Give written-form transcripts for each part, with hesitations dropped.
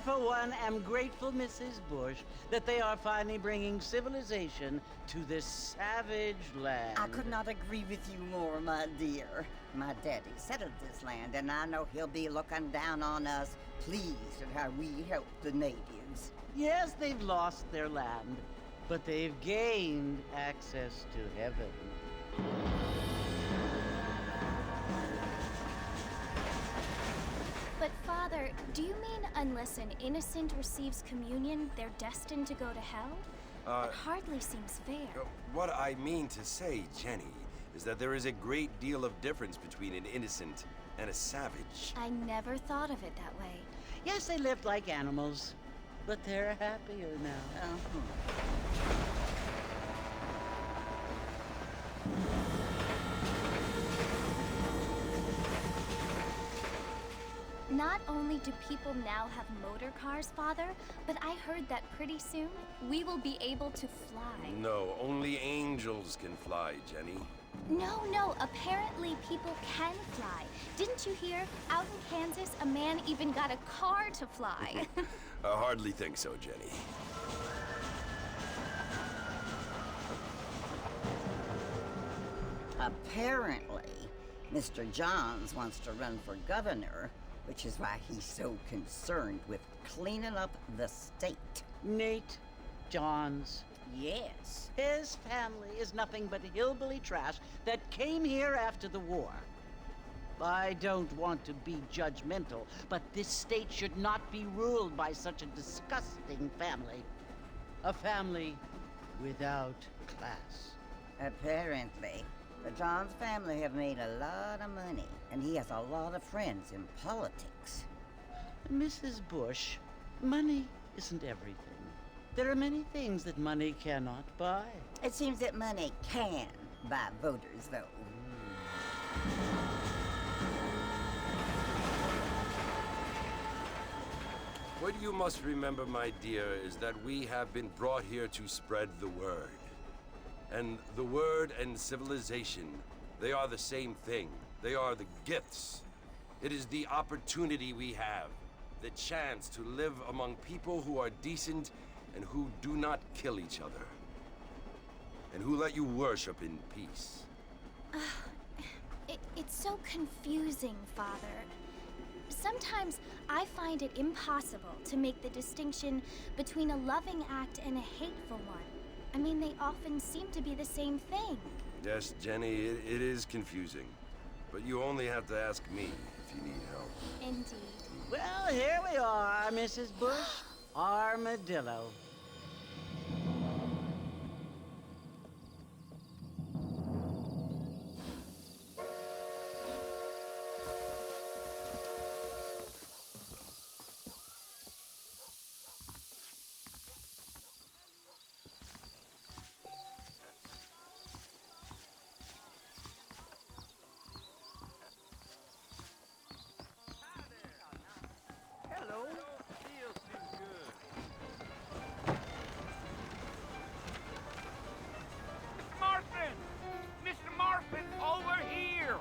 for one, am grateful, Mrs. Bush, that they are finally bringing civilization to this savage land. I could not agree with you more, my dear. My daddy settled this land, and I know he'll be looking down on us, pleased at how we help the natives. Yes, they've lost their land, but they've gained access to heaven. But Father, do you mean unless an innocent receives communion, they're destined to go to hell? That hardly seems fair. What I mean to say, Jenny, is that there is a great deal of difference between an innocent and a savage. I never thought of it that way. Yes, they lived like animals, but they're happier now. Not only do people now have motor cars, Father, but I heard that pretty soon we will be able to fly. No, only angels can fly, Jenny. No, apparently people can fly. Didn't you hear? Out in Kansas, a man even got a car to fly. I hardly think so, Jenny. Apparently, Mr. Johns wants to run for governor, which is why he's so concerned with cleaning up the state. Nate Johns. Yes. His family is nothing but hillbilly trash that came here after the war. I don't want to be judgmental, but this state should not be ruled by such a disgusting family. A family without class. Apparently. The Johns family have made a lot of money, and he has a lot of friends in politics. Mrs. Bush, money isn't everything. There are many things that money cannot buy. It seems that money can buy voters, though. What you must remember, my dear, is that we have been brought here to spread the word. And the word and civilization, they are the same thing. They are the gifts. It is the opportunity we have, the chance to live among people who are decent and who do not kill each other, and who let you worship in peace. It's so confusing, Father. Sometimes I find it impossible to make the distinction between a loving act and a hateful one. I mean, they often seem to be the same thing. Yes, Jenny, it is confusing. But you only have to ask me if you need help. Indeed. Well, here we are, Mrs. Bush. Armadillo. Hello. Feels too good. Mr. Marston! Mr. Marston, over here!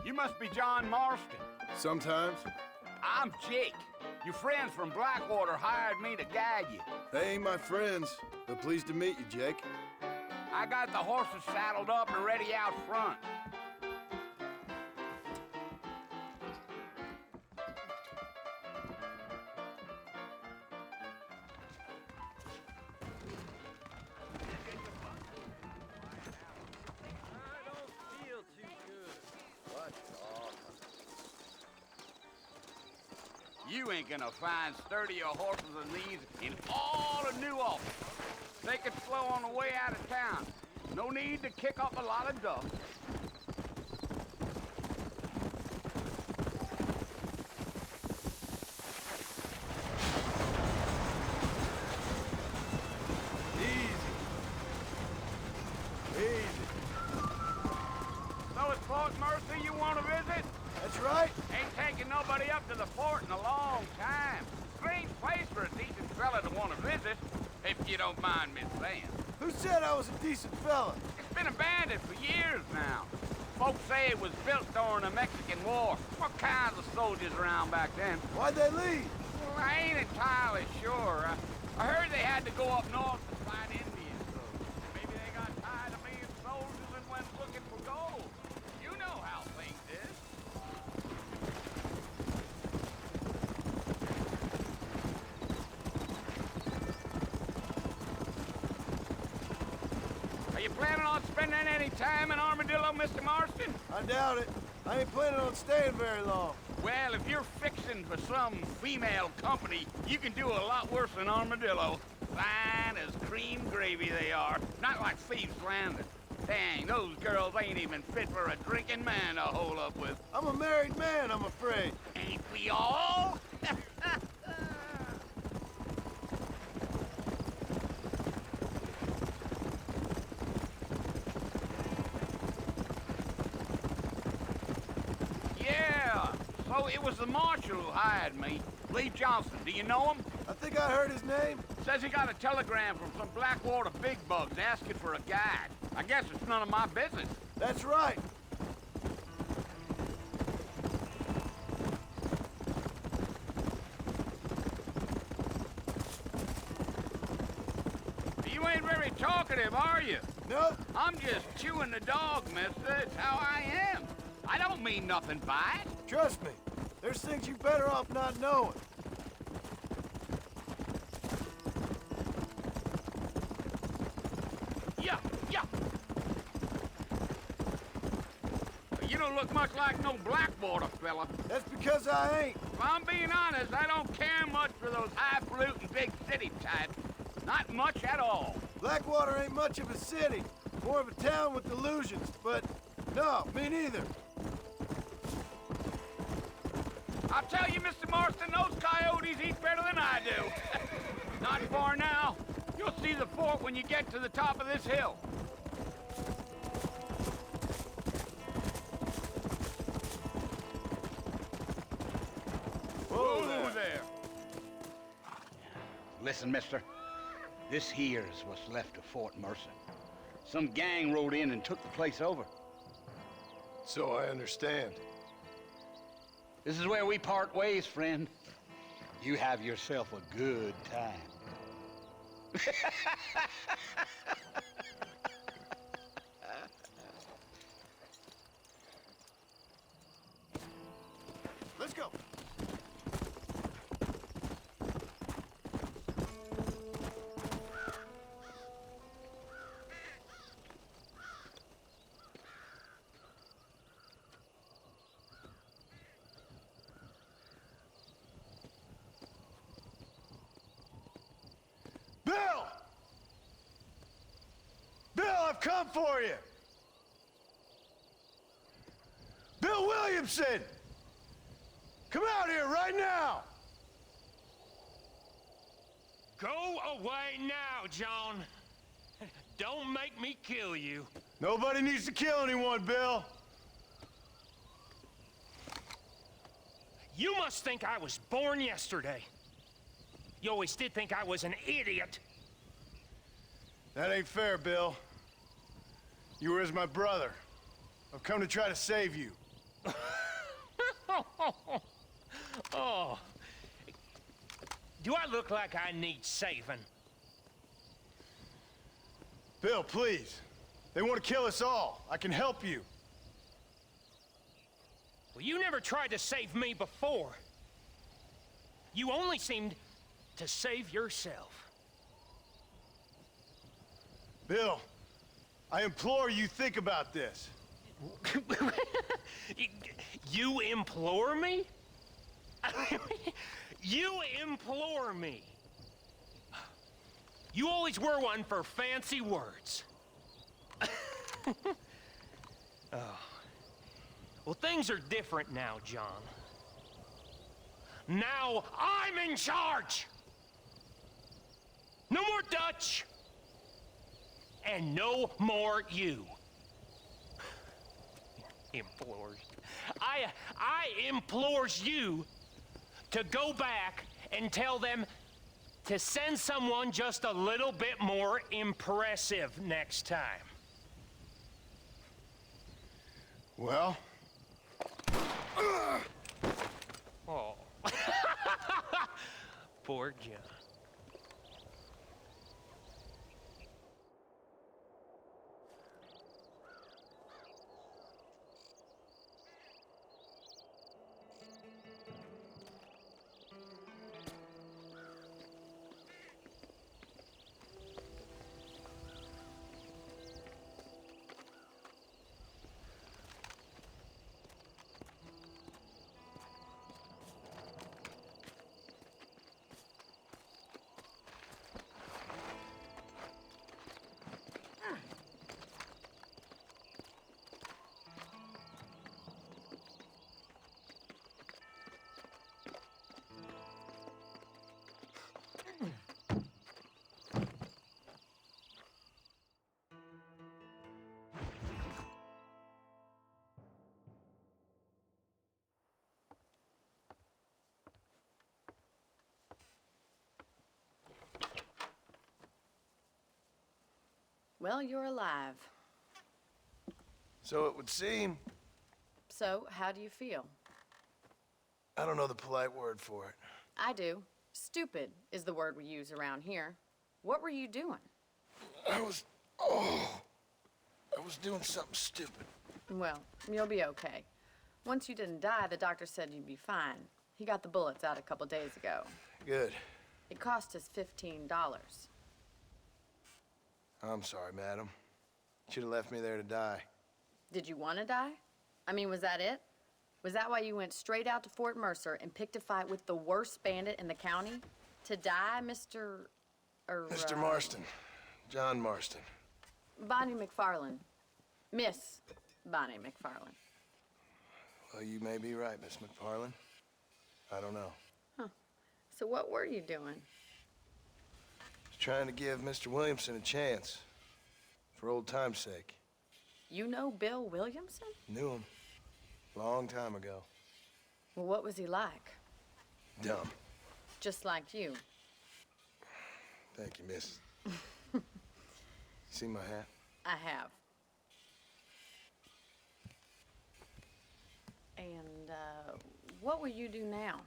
You must be John Marston. Sometimes. I'm Jake. Your friends from Blackwater hired me to guide you. They ain't my friends, but pleased to meet you, Jake. I got the horses saddled up and ready out front. You ain't gonna find sturdier horses than these in all of New Ulm. They could slow on the way out of town. No need to kick up a lot of dust. Easy. So it's Fort Mercy you want to visit? That's right. Ain't taking nobody up to the fort in a long time. Strange place for a decent fella to want to visit, if you don't mind me saying. Who said I was a decent fella? It's been abandoned for years now. Folks say it was built during the Mexican War. What kinds of soldiers around back then? Why'd they leave? Well, I ain't entirely sure. I heard they had to go up north to fight Indians, so maybe they got tired of being soldiers and went looking for gold. You know how things is. Are you planning on spending any time in Armadillo, Mr. Marston? I doubt it. I ain't planning on staying very long. Well, if you're fixing for some female company, you can do a lot worse than Armadillo. Fine as cream gravy they are. Not like Thieves' Landing. Dang, those girls ain't even fit for a drinking man to hole up with. I'm a married man, I'm afraid. Ain't we all? Yeah, so it was the marshal who hired me. Lee Johnson, do you know him? I think I heard his name. Says he got a telegram from some Blackwater big bugs asking for a guide. I guess it's none of my business. That's right. You ain't very talkative, are you? Nope. I'm just chewing the dog, mister. It's how I am. I don't mean nothing by it. Trust me. There's things you better off not knowing. Yeah, yeah. You don't look much like no Blackwater fella. That's because I ain't. If I'm being honest, I don't care much for those highfalutin big city types. Not much at all. Blackwater ain't much of a city. More of a town with illusions, but no, me neither. I'll tell you, Mr. Marston, those coyotes eat better than I do. Not far now. You'll see the fort when you get to the top of this hill. Whoa Whoa there. there. Listen, mister. This here's what's left of Fort Mercer. Some gang rode in and took the place over. So I understand. This is where we part ways, friend. You have yourself a good time. Let's go. Bill! Bill, I've come for you! Bill Williamson! Come out here right now! Go away now, John. Don't make me kill you. Nobody needs to kill anyone, Bill. You must think I was born yesterday. You always did think I was an idiot. That ain't fair, Bill. You were as my brother. I've come to try to save you. Oh. Do I look like I need saving? Bill, please. They want to kill us all. I can help you. Well, you never tried to save me before. You only seemed to save yourself. Bill, I implore you think about this. You implore me? You implore me. You always were one for fancy words. Oh. Well, things are different now, John. Now I'm in charge! No more Dutch! And no more you. Implores. I implores you to go back and tell them to send someone just a little bit more impressive next time. Well, Oh. Poor John. Well, you're alive. so it would seem. So, how do you feel? I don't know the polite word for it. I do. Stupid is the word we use around here. What were you doing? I was doing something stupid. Well, you'll be okay. Once you didn't die, the doctor said you'd be fine. He got the bullets out a couple days ago. Good. It cost us $15. I'm sorry, madam. Should have left me there to die. Did you want to die? I mean, was that it? Was that why you went straight out to Fort Mercer and picked a fight with the worst bandit in the county? To die, Mr. Mr. Marston. John Marston. Bonnie McFarland. Miss Bonnie McFarland. Well, you may be right, Miss McFarland. I don't know. So what were you doing? Just trying to give Mr. Williamson a chance. For old time's sake. You know Bill Williamson? Knew him. Long time ago. Well, what was he like? Dumb. Just like you. Thank you, miss. See my hat? I have. And, what will you do now?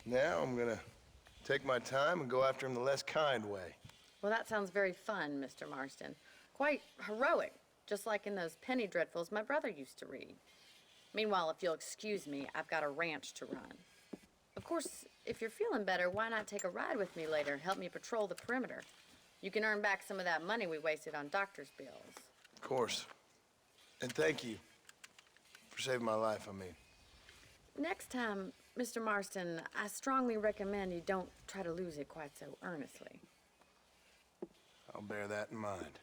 Now I'm gonna take my time and go after him the less kind way. Well, that sounds very fun, Mr. Marston. Quite heroic, just like in those penny dreadfuls my brother used to read. Meanwhile, if you'll excuse me, I've got a ranch to run. Of course, if you're feeling better, why not take a ride with me later and help me patrol the perimeter? You can earn back some of that money we wasted on doctor's bills. Of course. And thank you for saving my life, I mean. Next time, Mr. Marston, I strongly recommend you don't try to lose it quite so earnestly. I'll bear that in mind.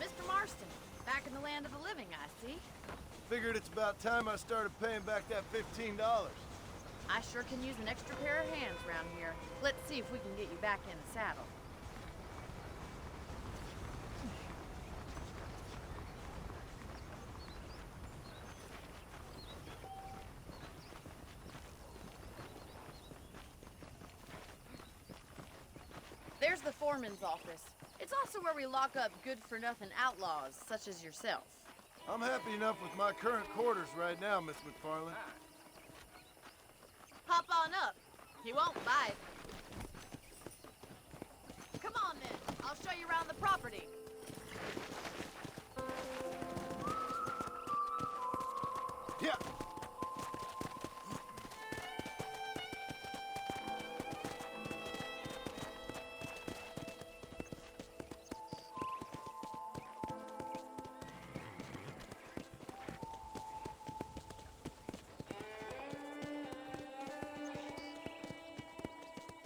Mr. Marston, back in the land of the living, I see. Figured it's about time I started paying back that $15. I sure can use an extra pair of hands around here. Let's see if we can get you back in the saddle. There's the foreman's office. It's also where we lock up good-for-nothing outlaws, such as yourself. I'm happy enough with my current quarters right now, Miss McFarland. Hop on up. He won't bite. Come on, then. I'll show you around the property. Yeah.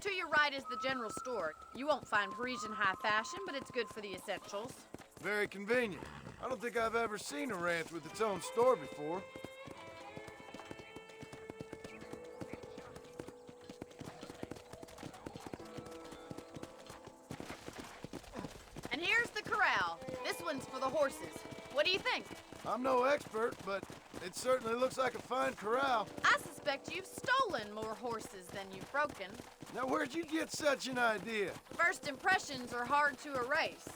To your right is the general store. You won't find Parisian high fashion, but it's good for the essentials. Very convenient. I don't think I've ever seen a ranch with its own store before. And here's the corral. This one's for the horses. What do you think? I'm no expert, but it certainly looks like a fine corral. I suspect you've stolen more horses than you've broken. Now, where'd you get such an idea? First impressions are hard to erase.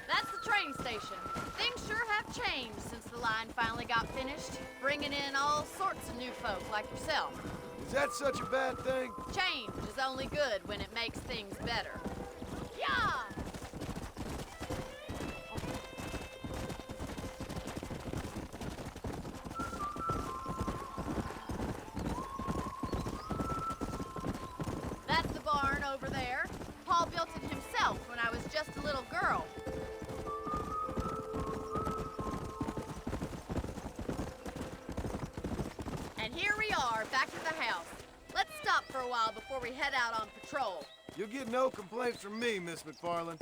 That's the train station. Things sure have changed since the line finally got finished, bringing in all sorts of new folk like yourself. Is that such a bad thing? Change is only good when it makes things better. Yeah! That's the barn over there. Paul built it himself when I was just a little girl. And here we are, back at the house. Let's stop for a while before we head out on patrol. You'll get no complaints from me, Miss McFarland.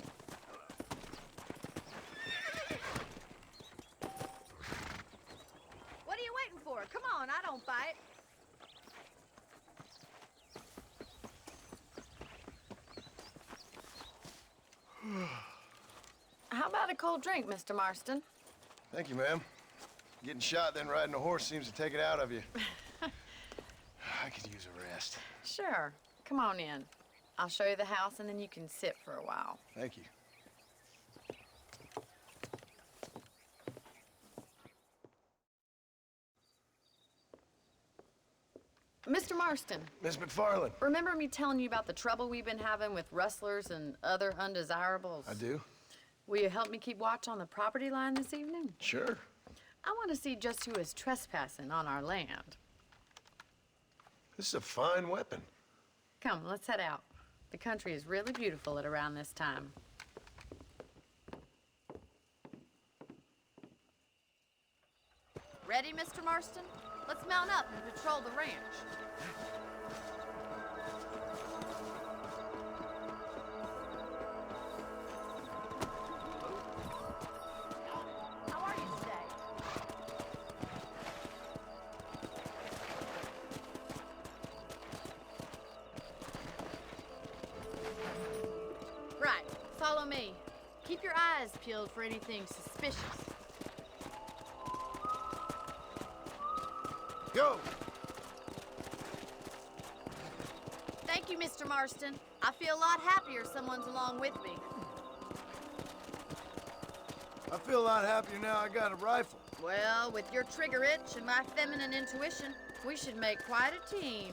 What are you waiting for? Come on, I don't bite. How about a cold drink, Mr. Marston? Thank you, ma'am. Getting shot, then riding a horse seems to take it out of you. I could use a rest. Sure. Come on in. I'll show you the house, and then you can sit for a while. Thank you. Mr. Marston, Miss McFarland. remember me telling you about the trouble we've been having with rustlers and other undesirables? I do? Will you help me keep watch on the property line this evening? Sure. I want to see just who is trespassing on our land. This is a fine weapon. Come, let's head out. The country is really beautiful at around this time. Ready, Mr. Marston? Let's mount up and patrol the ranch. How are you today? Right, follow me. Keep your eyes peeled for anything suspicious. Go! Thank you, Mr. Marston. I feel a lot happier someone's along with me. I feel a lot happier now I got a rifle. Well, with your trigger itch and my feminine intuition, we should make quite a team.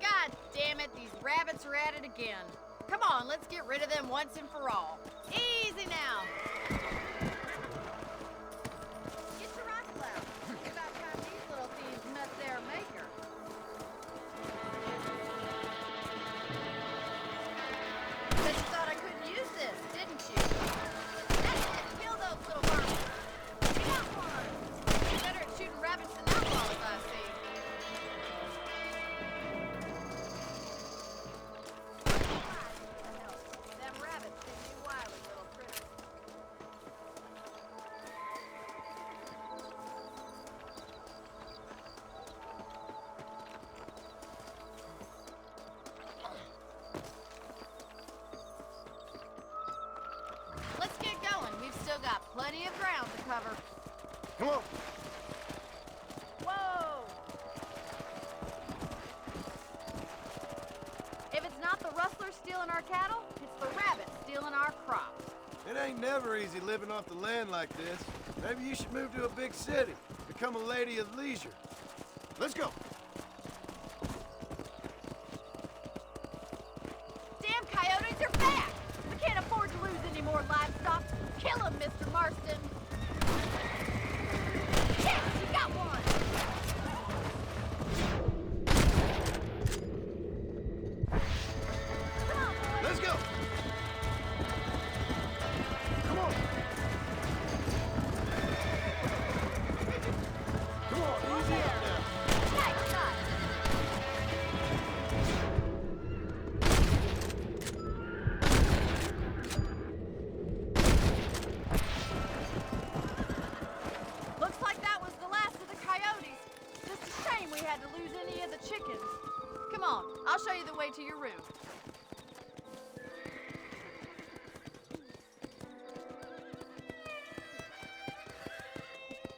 God damn it, these rabbits are at it again. Come on, let's get rid of them once and for all. Easy now. Get your rifle out. It's about time these little thieves met their maker. Bet you thought I couldn't use this, didn't you? That's it. Kill those little vermin. We got one. Better at shooting rabbits than outlaws, I see. Them rabbits can be wily little critters. Let's get going. We've still got plenty of ground to cover. Come on. Whoa! If it's not the rustler stealing our cattle, it's the rabbit stealing our crops. It ain't never easy living off the land like this. Maybe you should move to a big city. Become a lady of leisure. Let's go. Damn coyotes are back! We can't afford to lose any more livestock. Kill them, Mr. Marston. Yes, you got one! Come on, boys. Let's go. chickens. Come on, I'll show you the way to your room.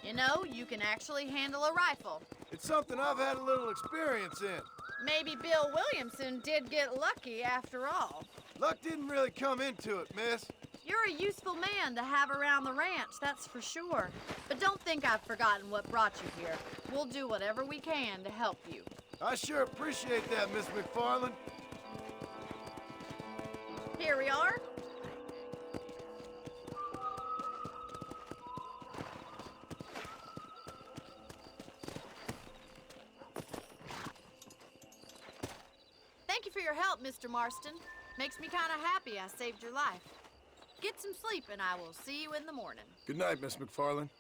You know, you can actually handle a rifle. It's something I've had a little experience in. Maybe Bill Williamson did get lucky after all. Luck didn't really come into it, miss. You're a useful man to have around the ranch, that's for sure. But don't think I've forgotten what brought you here. We'll do whatever we can to help you. I sure appreciate that, Miss McFarland. Here we are. Thank you for your help, Mr. Marston. Makes me kind of happy I saved your life. Get some sleep, and I will see you in the morning. Good night, Miss McFarland.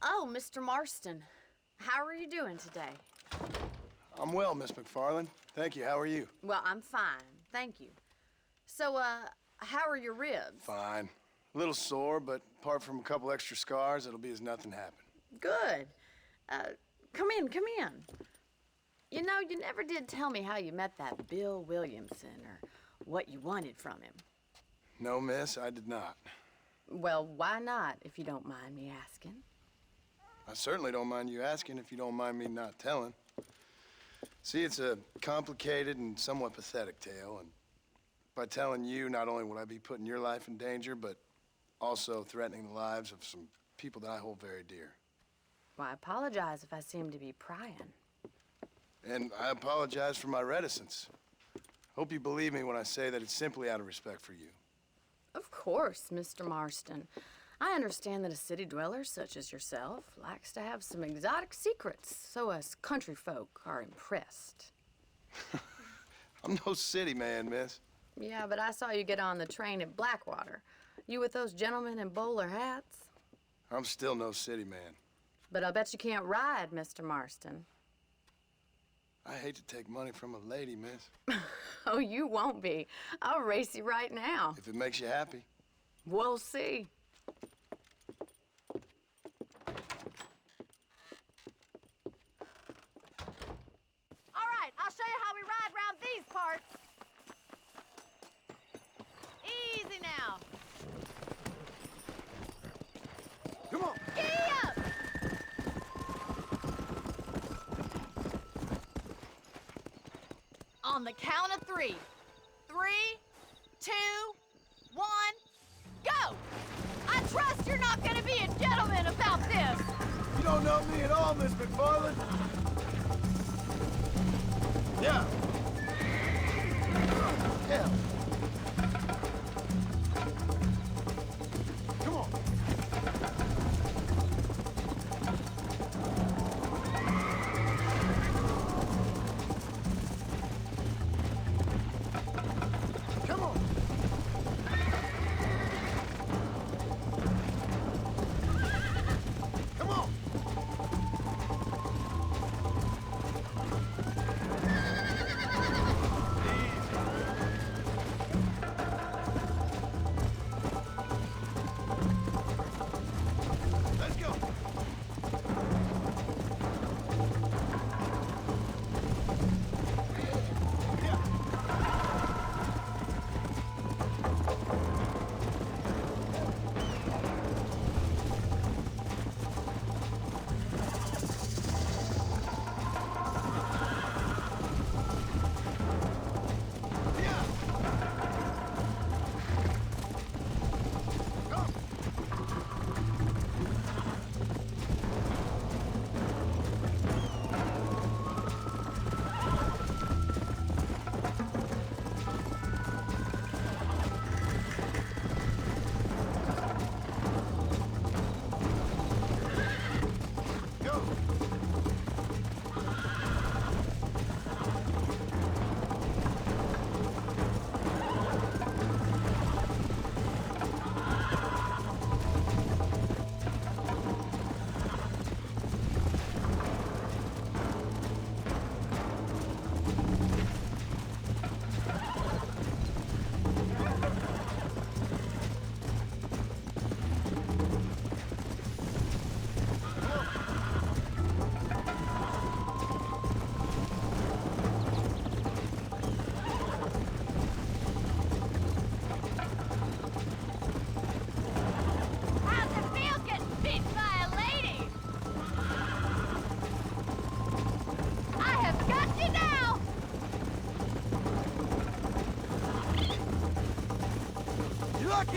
Oh, Mr. Marston. How are you doing today? I'm well, Miss McFarland. Thank you. How are you? Well, I'm fine. Thank you. So, how are your ribs? Fine. A little sore, but apart from a couple extra scars, it'll be as nothing happened. Good. Come in, come in. You know, you never did tell me how you met that Bill Williamson or what you wanted from him. No, miss, I did not. Well, why not, if you don't mind me asking? I certainly don't mind you asking if you don't mind me not telling. See, it's a complicated and somewhat pathetic tale, and by telling you, not only would I be putting your life in danger, but also threatening the lives of some people that I hold very dear. Well, I apologize if I seem to be prying. And I apologize for my reticence. Hope you believe me when I say that it's simply out of respect for you. Of course, Mr. Marston. I understand that a city dweller such as yourself likes to have some exotic secrets, so us country folk are impressed. I'm no city man, miss. Yeah, but I saw you get on the train at Blackwater. You with those gentlemen in bowler hats? I'm still no city man. But I'll bet you can't ride, Mr. Marston. I hate to take money from a lady, miss. Oh, you won't be. I'll race you right now. If it makes you happy. We'll see. All right, I'll show you how we ride around these parts. Easy now. Come on. Giddy up! On the count of 3. 3, 2, 1, go! I trust you're not gonna be a gentleman about this. You don't know me at all, Miss McFarland. Yeah. Yeah. Come on.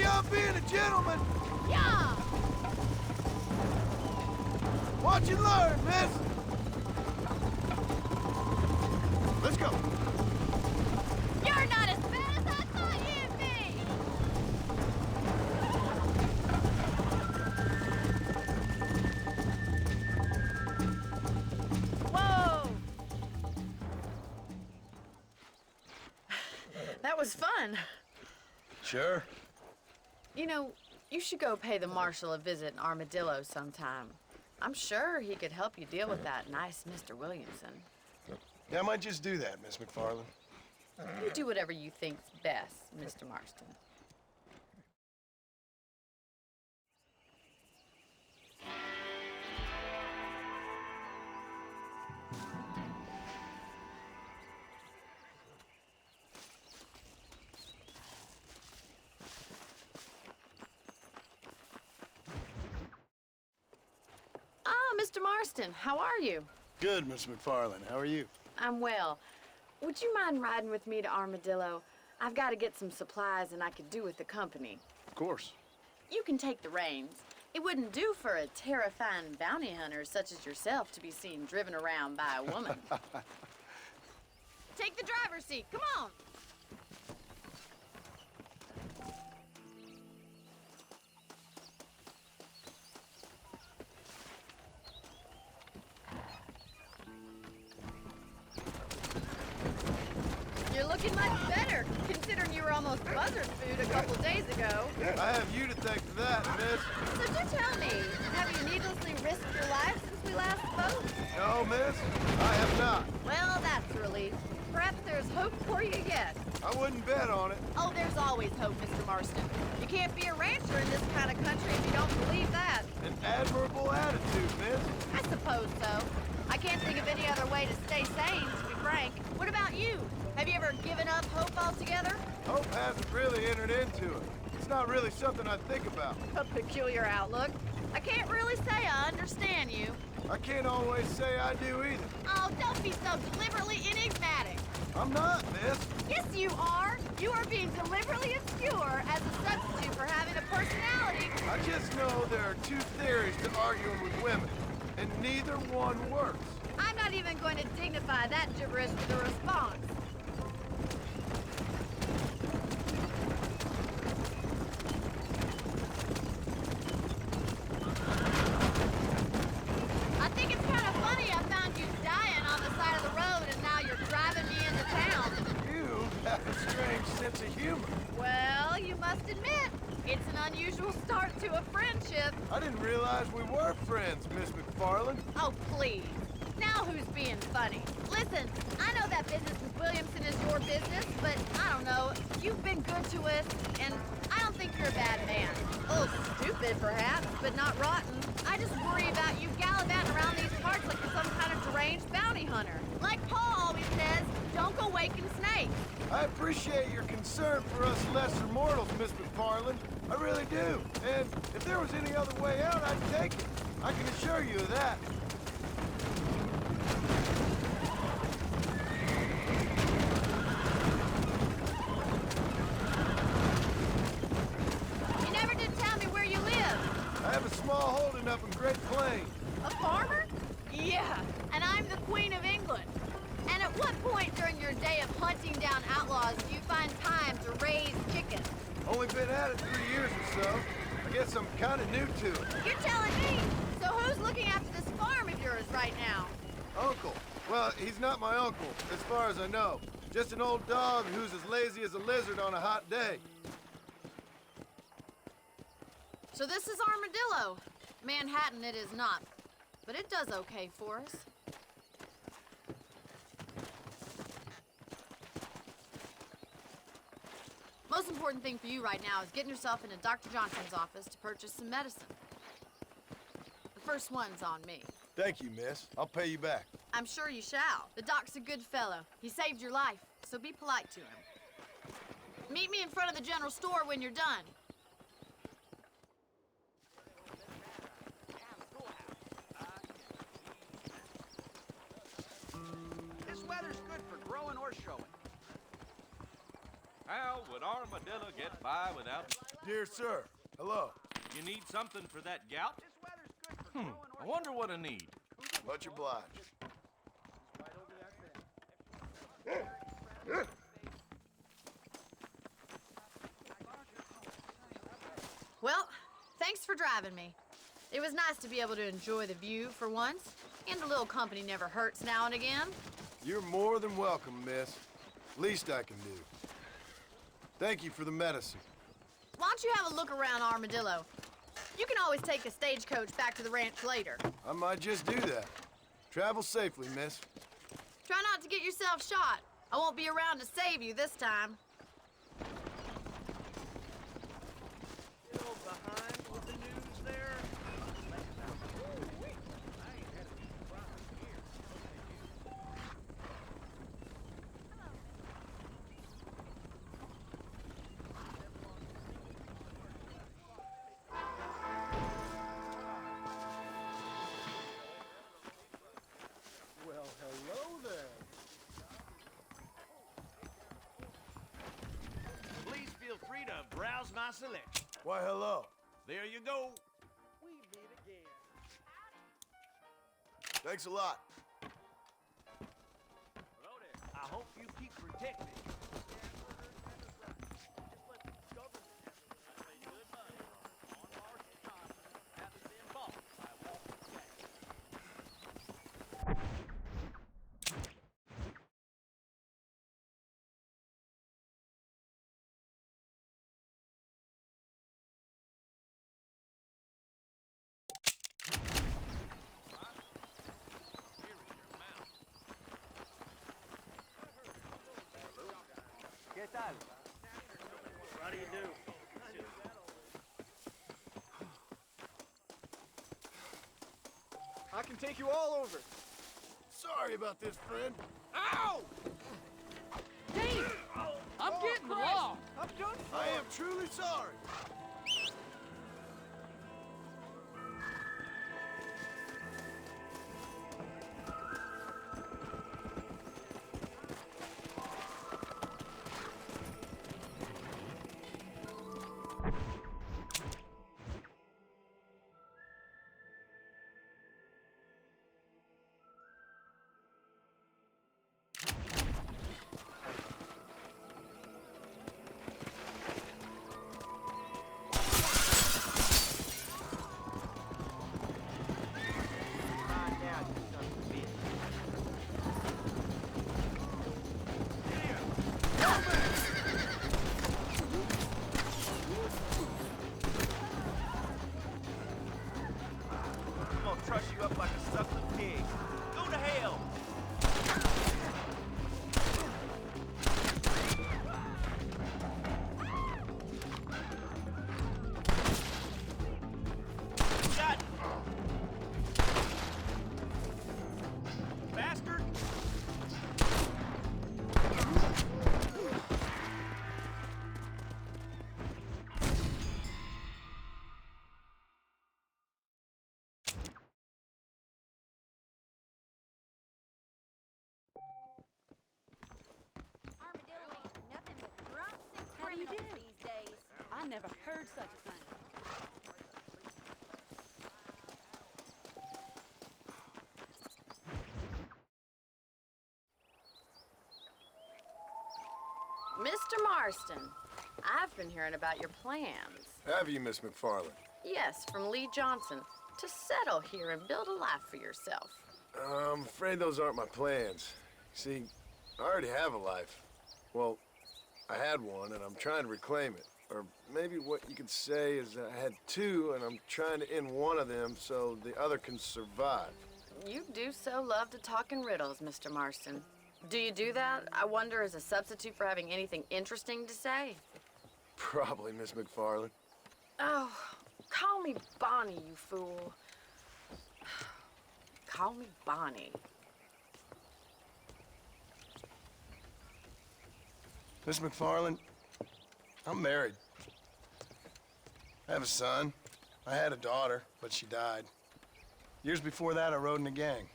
you on being a gentleman. Yeah! Watch and learn, miss. Let's go. You're not as bad as I thought you'd be! Whoa! That was fun. Sure. You know, you should go pay the marshal a visit in Armadillo sometime. I'm sure he could help you deal with that nice Mr. Williamson. Yeah, I might just do that, Miss McFarland. You do whatever you think's best, Mr. Marston. Ah, Mr. Marston, how are you? Good, Miss McFarland. How are you? I'm well. Would you mind riding with me to Armadillo? I've got to get some supplies and I could do with the company. Of course. You can take the reins. It wouldn't do for a terrifying bounty hunter such as yourself to be seen driven around by a woman. Take the driver's seat. Come on. You're looking much better, considering you were almost buzzard food a couple days ago. I have you to thank for that, miss. So do tell me, have you needlessly risked your life since we last spoke? No, miss, I have not. Well, that's a relief. Perhaps there's hope for you yet. I wouldn't bet on it. Oh, there's always hope, Mr. Marston. You can't be a rancher in this kind of country if you don't believe that. An admirable attitude, miss. I suppose so. I can't think of any other way to stay sane, to be frank. What about you? Have you ever given up hope altogether? Hope hasn't really entered into it. It's not really something I think about. A peculiar outlook. I can't really say I understand you. I can't always say I do either. Oh, don't be so deliberately enigmatic. I'm not, miss. Yes, you are. You are being deliberately obscure as a substitute for having a personality. I just know there are two theories to arguing with women, and neither one works. I'm not even going to dignify that gibberish with a response. I think it's kind of funny I found you dying on the side of the road and now you're driving me into town. You have a strange sense of humor. Well, you must admit, it's an unusual start to a friendship. I didn't realize we were friends, Miss McFarland. Oh, please. Now who's being funny? Listen, I know that business with Williamson is your business, but I don't know. You've been good to us, and I don't think you're a bad man. A little stupid, perhaps, but not rotten. I just worry about you gallivanting around these parts like you're some kind of deranged bounty hunter. Like Paul always says, don't go waking snakes. I appreciate your concern for us lesser mortals, Miss McFarland. I really do. And if there was any other way out, I'd take it. I can assure you of that. You never did tell me where you live. I have a small holding up in Great Plains. A farmer? Yeah, and I'm the Queen of England. And at what point during your day of hunting down outlaws do you find time to raise chickens? Only been at it 3 years or so. I guess I'm kind of new to it. You're telling me? So who's looking after this farm of yours right now? Uncle. Well, he's not my uncle, as far as I know. Just an old dog who's as lazy as a lizard on a hot day. So this is Armadillo. Manhattan it is not. But it does okay for us. Most important thing for you right now is getting yourself into Dr. Johnson's office to purchase some medicine. The first one's on me. Thank you, miss. I'll pay you back. I'm sure you shall. The doc's a good fellow. He saved your life, so be polite to him. Meet me in front of the general store when you're done. This weather's good for growing or showing. How would Armadillo get by without Dear sir, hello. You need something for that gout? This weather's good for growing I wonder what I need. Much obliged. Well, thanks for driving me. It was nice to be able to enjoy the view for once, and a little company never hurts now and again. You're more than welcome, miss. Least I can do. Thank you for the medicine. Why don't you have a look around Armadillo? You can always take a stagecoach back to the ranch later. I might just do that. Travel safely, miss. Try not to get yourself shot. I won't be around to save you this time. Still behind with the news there? I ain't had a problem here. Well, hello there. Please feel free to browse my selection. Why, hello. There you go. We meet again. Thanks a lot. Hello there. I hope you keep protected. ¿Qué tal? How do you do? I can take you all over. Sorry about this, friend. Ow! Dave! I'm getting the law. I'm done for. I am truly sorry. I'm gonna truss you up like a suckling pig. Go to hell! Got it. Bastard! Armadillo ain't nothing but drunks and criminals these days. I never heard such a thing. Mr. Marston, I've been hearing about your plans. Have you, Miss McFarland? Yes, from Lee Johnson, to settle here and build a life for yourself. I'm afraid those aren't my plans. See, I already have a life. Well, I had one, and I'm trying to reclaim it. Or maybe what you could say is I had two, and I'm trying to end one of them so the other can survive. You do so love to talk in riddles, Mr. Marston. Do you do that, I wonder, as a substitute for having anything interesting to say? Probably, Miss McFarland. Oh, call me Bonnie, you fool. Call me Bonnie. Miss McFarland, I'm married. I have a son. I had a daughter, but she died. Years before that, I rode in a gang.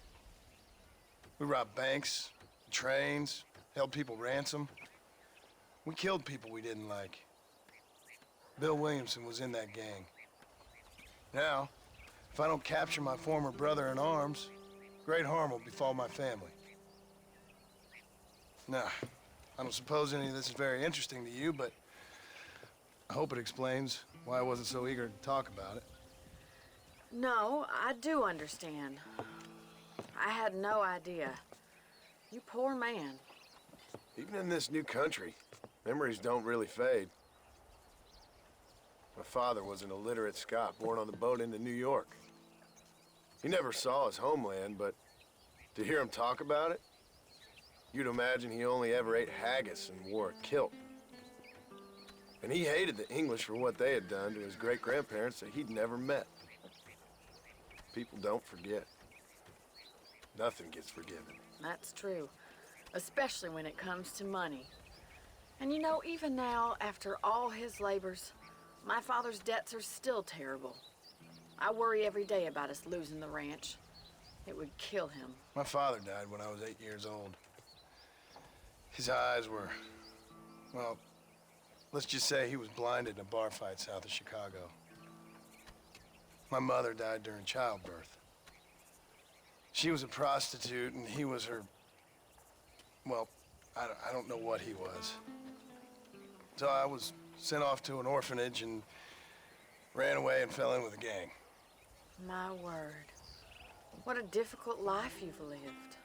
We robbed banks, trains, held people ransom. We killed people we didn't like. Bill Williamson was in that gang. Now, if I don't capture my former brother in arms, great harm will befall my family. Now, I don't suppose any of this is very interesting to you, but I hope it explains why I wasn't so eager to talk about it. No, I do understand. I had no idea. You poor man. Even in this new country, memories don't really fade. My father was an illiterate Scot born on the boat into New York. He never saw his homeland, but to hear him talk about it, you'd imagine he only ever ate haggis and wore a kilt. And he hated the English for what they had done to his great-grandparents that he'd never met. People don't forget. Nothing gets forgiven. That's true, especially when it comes to money. And you know, even now, after all his labors, my father's debts are still terrible. I worry every day about us losing the ranch. It would kill him. My father died when I was 8 years old. His eyes were, well, let's just say he was blinded in a bar fight south of Chicago. My mother died during childbirth. She was a prostitute and he was her, well, I don't know what he was. So I was sent off to an orphanage and ran away and fell in with a gang. My word. What a difficult life you've lived.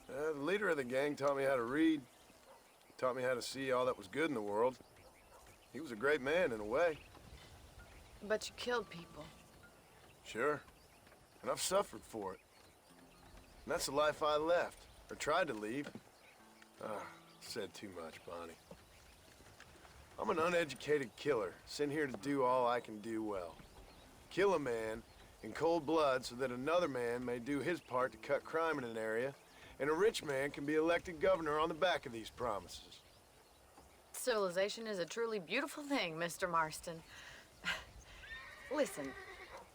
The leader of the gang taught me how to read, taught me how to see all that was good in the world. He was a great man in a way. But you killed people. Sure. And I've suffered for it. And that's the life I left, or tried to leave. Said too much, Bonnie. I'm an uneducated killer, sent here to do all I can do well. Kill a man in cold blood so that another man may do his part to cut crime in an area, and a rich man can be elected governor on the back of these promises. Civilization is a truly beautiful thing, Mr. Marston. Listen,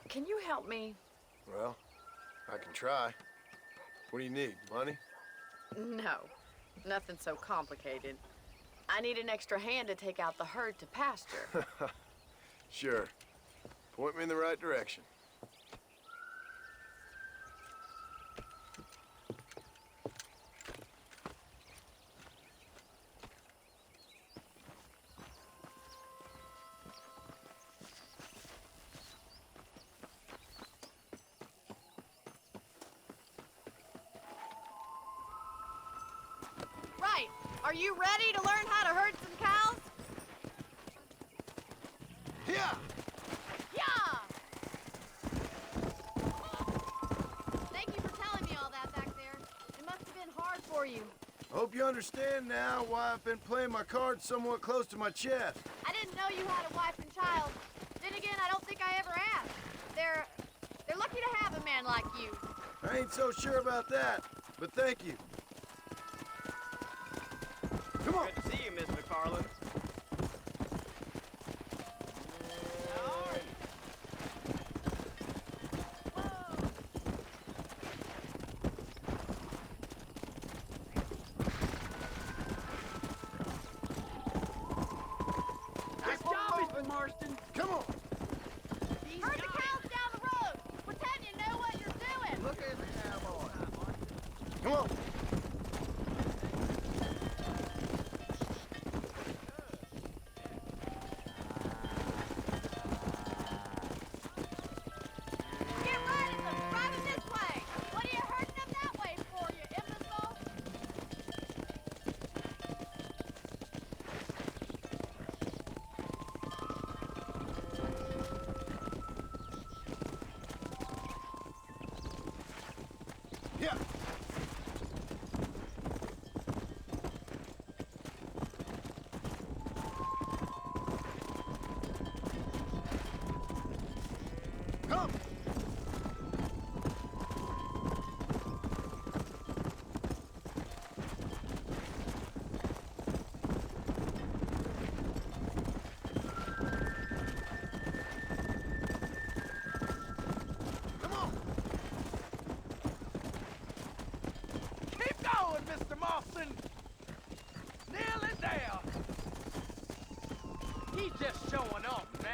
can you help me? Well, I can try. What do you need, money? No, nothing so complicated. I need an extra hand to take out the herd to pasture. Sure. Point me in the right direction. Right. Are you ready to learn how to herd some cows? Yeah! Yeah! Thank you for telling me all that back there. It must have been hard for you. I hope you understand now why I've been playing my cards somewhat close to my chest. I didn't know you had a wife and child. Then again, I don't think I ever asked. They're lucky to have a man like you. I ain't so sure about that, but thank you. Come on! Good to see you, Miss McFarland. Nice job, Mr. Marston. Come on! Herd the cows down the road. Pretend you know what you're doing. Look at the cowboy. Come on! Get riding them. Drive them this way. What are you herding them that way for, you imbecile? Yeah! Come! Come on! Keep going, Mr. Marston. Nearly there. He's just showing off now.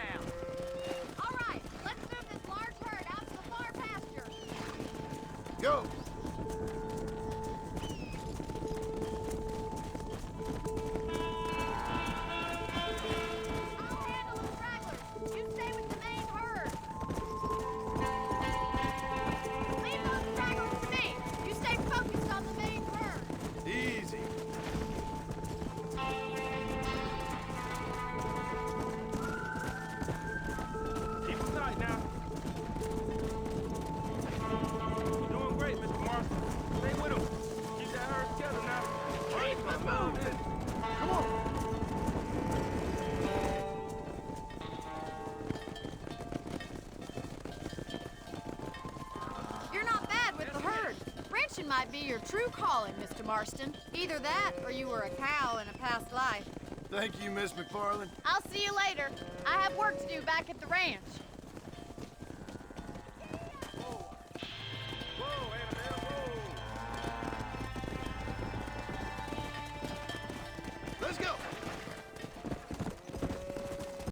might be your true calling, Mr. Marston. Either that, or you were a cow in a past life. Thank you, Miss McFarland. I'll see you later. I have work to do back at the ranch. Let's go.